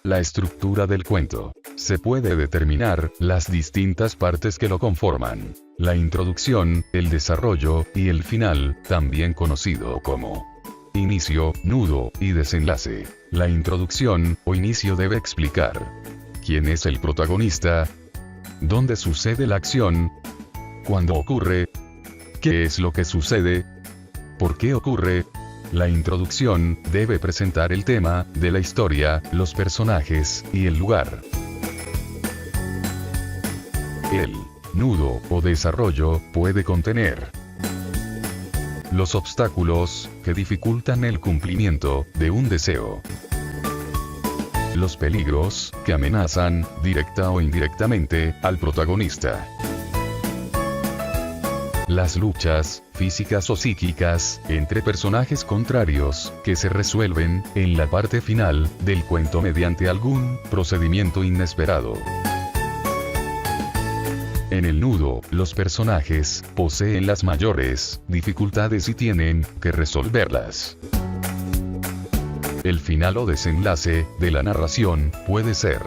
La estructura del cuento. Se puede determinar las distintas partes que lo conforman. La introducción, el desarrollo, y el final, también conocido como inicio, nudo, y desenlace. La introducción, o inicio debe explicar quién es el protagonista, dónde sucede la acción, cuándo ocurre, qué es lo que sucede, por qué ocurre. La introducción debe presentar el tema de la historia, los personajes, y el lugar. El nudo, o desarrollo, puede contener los obstáculos que dificultan el cumplimiento de un deseo, los peligros que amenazan, directa o indirectamente, al protagonista, las luchas, físicas o psíquicas, entre personajes contrarios, que se resuelven, en la parte final, del cuento mediante algún procedimiento inesperado. En el nudo, los personajes poseen las mayores dificultades y tienen que resolverlas. El final o desenlace de la narración puede ser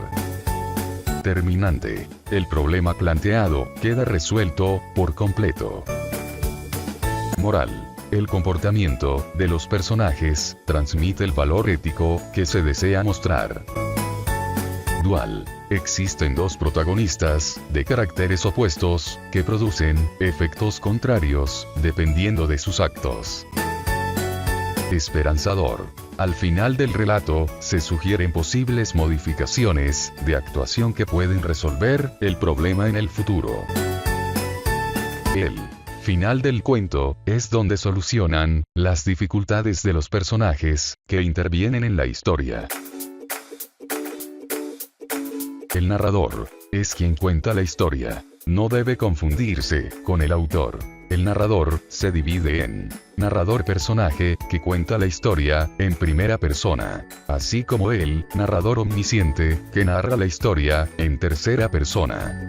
terminante. El problema planteado queda resuelto por completo. Moral. El comportamiento de los personajes transmite el valor ético que se desea mostrar. Dual. Existen dos protagonistas, de caracteres opuestos, que producen efectos contrarios, dependiendo de sus actos. Esperanzador. Al final del relato, se sugieren posibles modificaciones de actuación que pueden resolver el problema en el futuro. El final del cuento es donde solucionan las dificultades de los personajes que intervienen en la historia. El narrador es quien cuenta la historia. No debe confundirse con el autor. El narrador se divide en narrador-personaje, que cuenta la historia en primera persona, así como el narrador omnisciente, que narra la historia en tercera persona.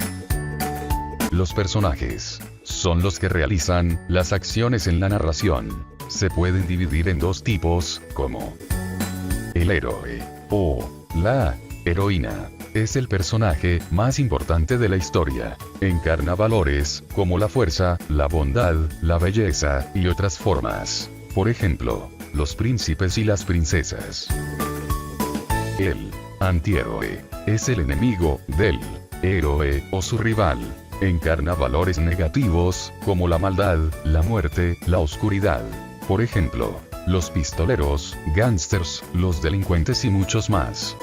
Los personajes son los que realizan las acciones en la narración. Se pueden dividir en dos tipos, como el héroe o la heroína. Es el personaje más importante de la historia. Encarna valores como la fuerza, la bondad, la belleza, y otras formas. Por ejemplo, los príncipes y las princesas. El antihéroe es el enemigo del héroe o su rival. Encarna valores negativos como la maldad, la muerte, la oscuridad. Por ejemplo, los pistoleros, gángsters, los delincuentes y muchos más.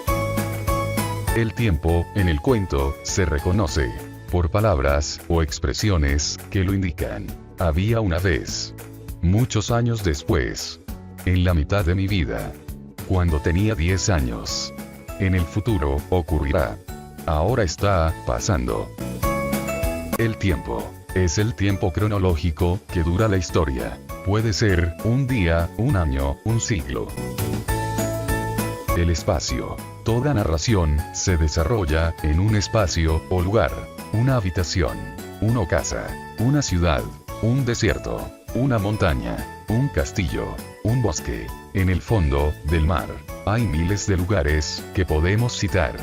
El tiempo, en el cuento, se reconoce por palabras o expresiones que lo indican. Había una vez. Muchos años después. En la mitad de mi vida. Cuando tenía 10 años. En el futuro, ocurrirá. Ahora está pasando. El tiempo. Es el tiempo cronológico que dura la historia. Puede ser un día, un año, un siglo. El espacio. Toda narración se desarrolla en un espacio o lugar. Una habitación, una casa, una ciudad, un desierto, una montaña, un castillo, un bosque. En el fondo del mar hay miles de lugares que podemos citar.